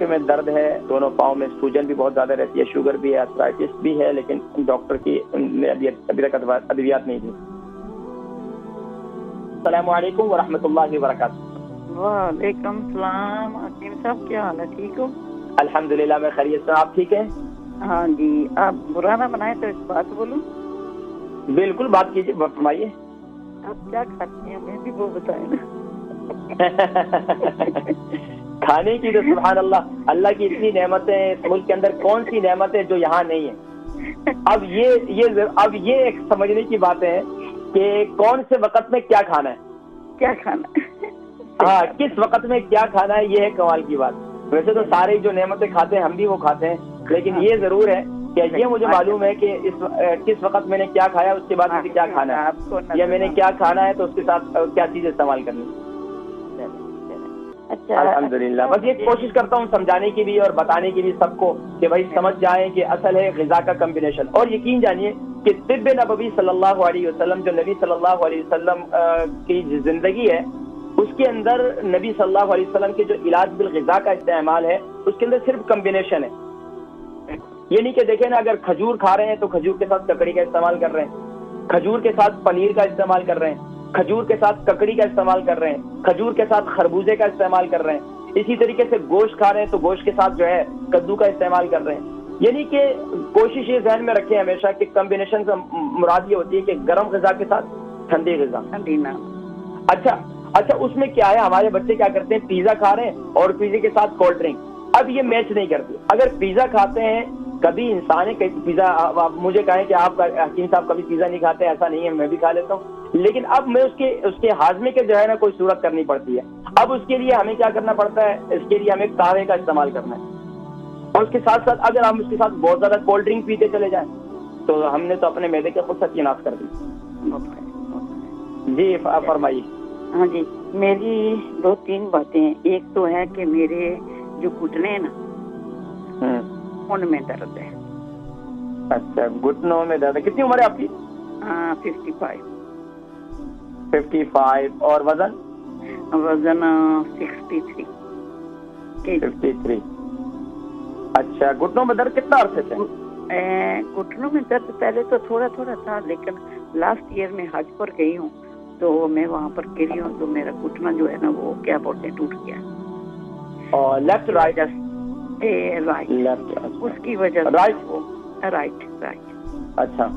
میں درد ہے، دونوں پاؤں میں سوجن بھی بہت زیادہ رہتی ہے، شوگر بھی ہے، آرتھرائٹس بھی ہے، لیکن ڈاکٹر کی ابھی تک ادویات نہیں دی۔ السلام علیکم ورحمۃ اللہ وبرکاتہ۔ وعلیکم السلام عظیم صاحب، کیا حال ہے؟ ٹھیک ہو؟ الحمدللہ میں خیریت سے، آپ ٹھیک ہیں؟ ہاں جی، آپ برا نہ بنائیں تو ایک بات بولوں؟ بالکل بات کیجیے، فرمائیے۔ آپ کیا کھاتے ہیں ہمیں بھی وہ بتائیں نا۔ کھانے کی تو سبحان اللہ کی اتنی نعمتیں اس ملک کے اندر، کون سی نعمتیں جو یہاں نہیں ہیں؟ اب یہ ایک سمجھنے کی بات ہے کہ کون سے وقت میں کیا کھانا ہے، کیا کھانا ہے، ہاں کس وقت میں کیا کھانا ہے، یہ ہے کمال کی بات۔ ویسے تو سارے جو نعمتیں کھاتے ہیں ہم بھی وہ کھاتے ہیں، لیکن یہ ضرور ہے کہ یہ مجھے معلوم ہے کہ کس وقت میں نے کیا کھایا، اس کے بعد مجھے کیا کھانا ہے، یا میں نے کیا کھانا ہے تو اس کے ساتھ کیا چیز استعمال کرنی ہے۔ الحمدللہ، بس یہ کوشش کرتا ہوں سمجھانے کی بھی اور بتانے کی بھی سب کو، کہ بھائی سمجھ جائیں کہ اصل ہے غذا کا کمبینیشن۔ اور یقین جانیے کہ طب نبوی صلی اللہ علیہ وسلم، جو نبی صلی اللہ علیہ وسلم کی زندگی ہے، اس کے اندر نبی صلی اللہ علیہ وسلم کے جو علاج بالغذا کا استعمال ہے، اس کے اندر صرف کمبینیشن ہے۔ یہ نہیں کہ دیکھیں نا، اگر کھجور کھا رہے ہیں تو کھجور کے ساتھ ککڑی کا استعمال کر رہے ہیں، کھجور کے ساتھ پنیر کا استعمال کر رہے ہیں، کھجور کے ساتھ ککڑی کا استعمال کر رہے ہیں، کھجور کے ساتھ خربوزے کا استعمال کر رہے ہیں، اسی طریقے سے گوشت کھا رہے ہیں تو گوشت کے ساتھ جو ہے کدو کا استعمال کر رہے ہیں۔ یعنی کہ کوشش یہ ذہن میں رکھیں ہمیشہ کہ کمبینیشن سے مراد یہ ہوتی ہے کہ گرم غذا کے ساتھ ٹھنڈی غذا۔ اچھا اس میں کیا ہے، ہمارے بچے کیا کرتے ہیں، پیزا کھا رہے ہیں اور پیزے کے ساتھ کولڈ ڈرنک۔ اب یہ میچ نہیں کرتی۔ اگر پیزا کھاتے ہیں، کبھی انسان ہے پیزا، آپ مجھے کہیں کہ آپ حکیم صاحب کبھی پیزا نہیں کھاتے، ایسا نہیں ہے، میں بھی کھا لیتا ہوں، لیکن اب میں اس کے ہاضمے کے جو ہے نا کوئی صورت کرنی پڑتی ہے۔ اب اس کے لیے ہمیں کیا کرنا پڑتا ہے، اس کے لیے ہمیں قہوے کا استعمال کرنا ہے، اور اس کے ساتھ ساتھ اگر ہم اس کے ساتھ بہت زیادہ کولڈ ڈرنک پیتے چلے جائیں تو ہم نے تو اپنے معدے کے خود ستیاناش کر دی۔ جی فرمائیے۔ ہاں جی، میری 2-3 باتیں ہیں۔ ایک تو ہے کہ میرے جو گھٹنے ہیں نا، ان میں درد ہے۔ اچھا، گھٹنوں میں درد ہے۔ کتنی عمر ہے آپ کی؟ 55۔ 55۔ اور وزن 63 53۔ اچھا، گھٹنوں میں درد کتنا عرصے سے؟ گھٹنوں میں درد پہلے تو تھوڑا تھوڑا تھا، لیکن لاسٹ ایئر میں حج پر گئی ہوں تو میں وہاں پر گری ہوں تو میرا گھٹنا جو ہے نا وہ کیا بولتے ہیں ٹوٹ گیا۔ اور لیفٹ رائٹ؟ رائٹ، اس کی وجہ سے رائٹ۔ اچھا،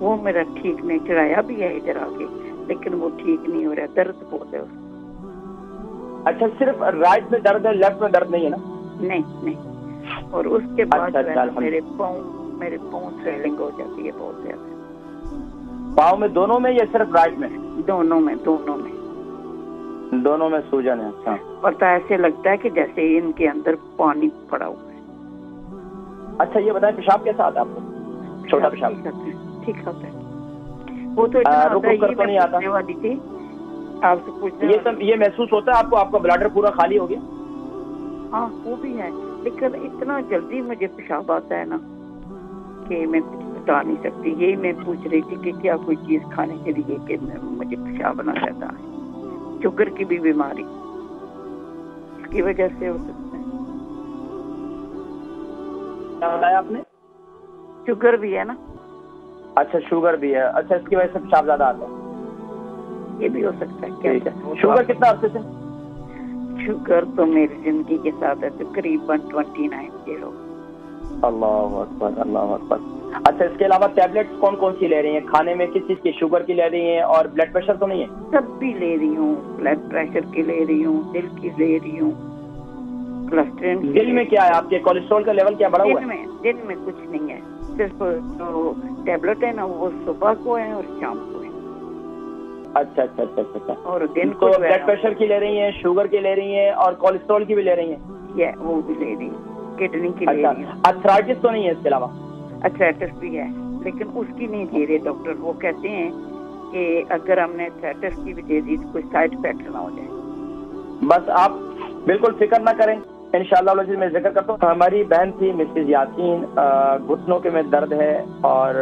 وہ میرا ٹھیک نہیں، چڑھایا بھی ہے ادھر آگے، لیکن وہ ٹھیک نہیں ہو رہا، درد بہت ہے اس۔ اچھا، صرف رائٹ میں درد ہے، لیفٹ میں درد نہیں ہے نا؟ نہیں۔ اور اس کے بعد میرے پاؤں سویلنگ ہو جاتی ہے بہت زیادہ۔ پاؤں میں دونوں میں یا صرف رائٹ میں؟ دونوں میں سوجن ہے۔ اچھا، پتہ ایسے لگتا ہے کہ جیسے ان کے اندر پانی پڑا ہوا ہے۔ اچھا یہ بتائیں، پیشاب کیسا آتا ہے آپ کو؟ چھوٹا پیشاب ٹھیک ہوتا ہے؟ وہ تو نہیں آتا والی تھی آپ سے پوچھنا، یہ محسوس ہوتا ہے آپ کو، آپ کا بلاڈر پورا خالی ہو گیا؟ ہاں وہ بھی ہے، لیکن اتنا جلدی مجھے پیشاب آتا ہے نا کہ میں کچھ بتا نہیں سکتی۔ یہی میں پوچھ رہی تھی کہ کیا کوئی چیز کھانے کے لیے کہ مجھے پیشاب نہ رہتا ہے۔ شوگر کی بھی بیماری اس کی وجہ سے ہو سکتا ہے۔ کیا بتایا آپ نے؟ شوگر بھی ہے نا؟ اچھا، شوگر بھی ہے۔ اچھا، اس کی وجہ سے پیشاب زیادہ آتا ہے؟ یہ بھی ہو سکتا ہے۔ ٹھیک ہے، شوگر کتنا عرصے سے؟ شوگر تو میری زندگی کے ساتھ ہے تقریباً 29 کلو۔ اللہ اکبر، اللہ اکبر۔ اچھا، اس کے علاوہ ٹیبلٹس کون سی لے رہی ہیں؟ کھانے میں کس چیز کی؟ شوگر کی لے رہی ہیں اور بلڈ پریشر تو نہیں ہے؟ سب بھی لے رہی ہوں، بلڈ پریشر کی لے رہی ہوں، دل کی لے رہی ہوں، کولیسٹرول۔ دل میں کیا ہے آپ کے؟ کولیسٹرول کا لیول کیا بڑھا ہوا ہے؟ دن میں کچھ نہیں ہے، صرف جو ٹیبلٹ ہے نا وہ صبح کو ہے اور شام کو ہے۔ اچھا۔ اور دن کو بلڈ پریشر کی لے رہی ہیں، شوگر کی لے رہی ہیں اور کولیسٹرول کی بھی لے رہی ہیں؟ وہ بھی لے رہی ہوں، کڈنی کی لے رہی ہوں۔ ارتھرائٹس تو نہیں ہے اس کے علاوہ؟ ارتھرائٹس بھی ہے، لیکن اس کی نہیں دے رہے ڈاکٹر۔ وہ کہتے ہیں کہ اگر ہم نے ارتھرائٹس کی بھی دے دی تو کوئی سائڈ افیکٹ نہ ہو جائے۔ بس آپ بالکل فکر نہ کریں، انشاءاللہ میں ذکر کرتا ہوں۔ ہماری بہن تھی مسز یاسین، گھٹنوں کے میں درد ہے اور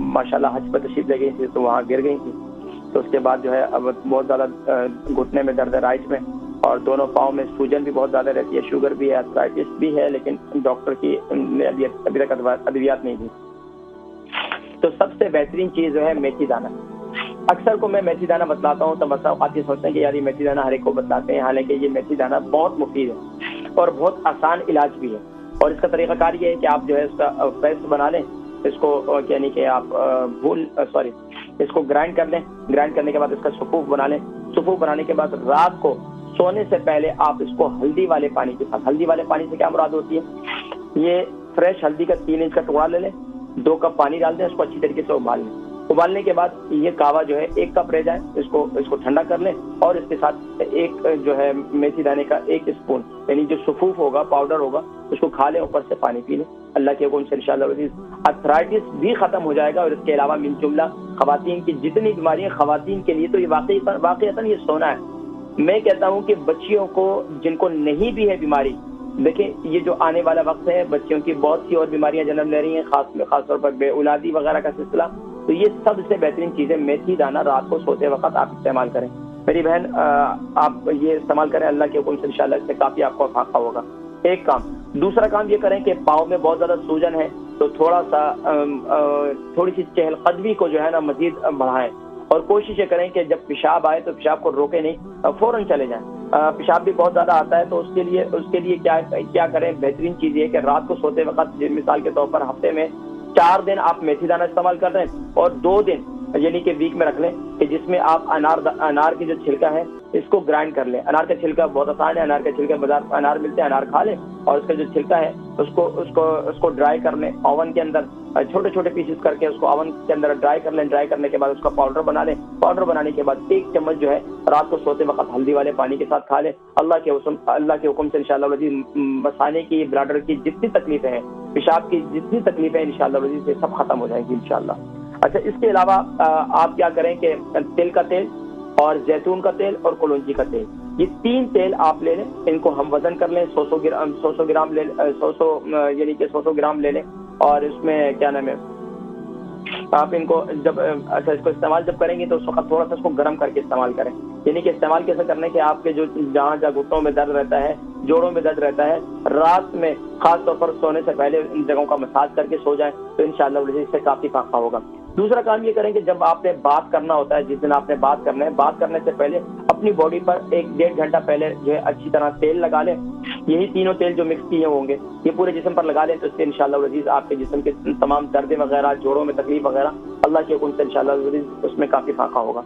ماشاءاللہ حج پر تشریف لے گئی تھی تو وہاں گر گئی تھی، تو اس کے بعد جو ہے اب بہت زیادہ گھٹنے میں درد ہے رائٹ میں، اور دونوں پاؤں میں سوجن بھی بہت زیادہ رہتی ہے، شوگر بھی ہے، آرتھرائٹس بھی ہے، لیکن ڈاکٹر کی ابھی تک ادویات نہیں دی. تو سب سے بہترین چیز جو ہے میتھی دانہ. اکثر کو میں میتھی دانہ بتلاتا ہوں تو بس آپ یہ سوچتے ہیں کہ یار یہ میتھی دانہ ہر ایک کو بتلاتے ہیں، حالانکہ یہ میتھی دانہ بہت مفید ہے اور بہت آسان علاج بھی ہے. اور اس کا طریقہ کار یہ ہے کہ آپ جو ہے اس کا پیسٹ بنا لیں، اس کو یعنی کہ آپ اس کو گرائنڈ کر لیں. گرائنڈ کرنے کے بعد اس کا صفوف بنا لیں. صفوف بنانے کے بعد رات کو سونے سے پہلے آپ اس کو ہلدی والے پانی کے ساتھ، ہلدی والے پانی سے کیا مراد ہوتی ہے، یہ فریش ہلدی کا 3 انچ کا ٹکڑا لے لیں، 2 کپ پانی ڈال دیں، اس کو اچھی طریقے سے ابال لیں. ابالنے کے بعد یہ کہوا جو ہے 1 کپ رہ جائے، اس کو ٹھنڈا کر لیں اور اس کے ساتھ ایک جو ہے میتھی دانے کا 1 اسپون یعنی جو صفوف ہوگا، پاؤڈر ہوگا، اس کو کھا لیں، اوپر سے پانی پی لیں. اللہ کے حکم سے انشاءاللہ آرتھرائٹس بھی ختم ہو جائے گا. اور اس کے علاوہ من جملہ خواتین کی جتنی بیماریاں، خواتین کے لیے تو یہ واقعتاً یہ سونا ہے. میں کہتا ہوں کہ بچیوں کو جن کو نہیں بھی ہے بیماری، دیکھیں یہ جو آنے والا وقت ہے بچیوں کی بہت سی اور بیماریاں جنم لے رہی ہیں، خاص طور پر بے اولادی وغیرہ کا سلسلہ. تو یہ سب سے بہترین چیزیں میتھی دانہ رات کو سوتے وقت آپ استعمال کریں. میری بہن آپ یہ استعمال کریں، اللہ کے حکم سے انشاءاللہ اس سے کافی آپ کو فائدہ ہوگا. ایک کام. دوسرا کام یہ کریں کہ پاؤں میں بہت زیادہ سوجن ہے تو تھوڑی سی چہل قدمی کو جو ہے نا مزید بڑھائیں اور کوشش یہ کریں کہ جب پیشاب آئے تو پیشاب کو روکے نہیں، فوراً چلے جائیں. پیشاب بھی بہت زیادہ آتا ہے تو اس کے لیے کیا کریں، بہترین چیز یہ کہ رات کو سوتے وقت مثال کے طور پر ہفتے میں 4 دن آپ میتھی دانہ استعمال کر رہے ہیں اور 2 دن یعنی کہ ویک میں رکھ لیں کہ جس میں آپ انار کی جو چھلکا ہے اس کو گرائنڈ کر لیں. انار کا چھلکا بہت آسان ہے، انار کے چھلکے بازار انار ملتے ہیں، انار کھا لیں اور اس کا جو چھلکا ہے اس کو ڈرائی کر لیں اوون کے اندر، چھوٹے چھوٹے پیسز کر کے اس کو اوون کے اندر ڈرائی کر لیں. ڈرائی کرنے کے بعد اس کا پاؤڈر بنا لیں. پاؤڈر بنانے کے بعد 1 چمچ جو ہے رات کو سوتے وقت ہلدی والے پانی کے ساتھ کھا لیں. اللہ کے حکم سے انشاءاللہ مسانے کی، بلاڈر کی جتنی تکلیفیں ہیں، پیشاب کی جتنی تکلیفیں ہیں انشاءاللہ سے سب ختم ہو جائیں گی انشاءاللہ. اچھا، اس کے علاوہ آپ کیا کریں کہ تل کا تیل اور زیتون کا تیل اور کلونجی کا تیل، یہ 3 تیل آپ لے لیں. ان کو ہم وزن کر لیں، 100 گرام لے 100 گرام لے لیں. اور اس میں کیا نام ہے، آپ ان کو اس کو استعمال جب کریں گے تو اس وقت تھوڑا سا اس کو گرم کر کے استعمال کریں. یعنی کہ استعمال کیسے کرنے کہ آپ کے جو جہاں گھٹنوں میں درد رہتا ہے، جوڑوں میں درد رہتا ہے، رات میں خاص طور پر سونے سے پہلے ان جگہوں کا مساج کر کے سو جائیں تو انشاءاللہ اس سے کافی فائدہ ہوگا. دوسرا کام یہ کریں کہ جب آپ نے بات کرنا ہوتا ہے، جس دن آپ نے بات کرنا ہے، بات کرنے سے پہلے اپنی باڈی پر 1-1.5 گھنٹہ پہلے جو ہے اچھی طرح تیل لگا لیں. یہی تینوں تیل جو مکس کیے ہوں گے یہ پورے جسم پر لگا لیں تو اس سے انشاءاللہ آپ کے جسم کے تمام درد وغیرہ، جوڑوں میں تکلیف وغیرہ اللہ کے حکم سے انشاءاللہ اس میں کافی فائدہ ہوگا.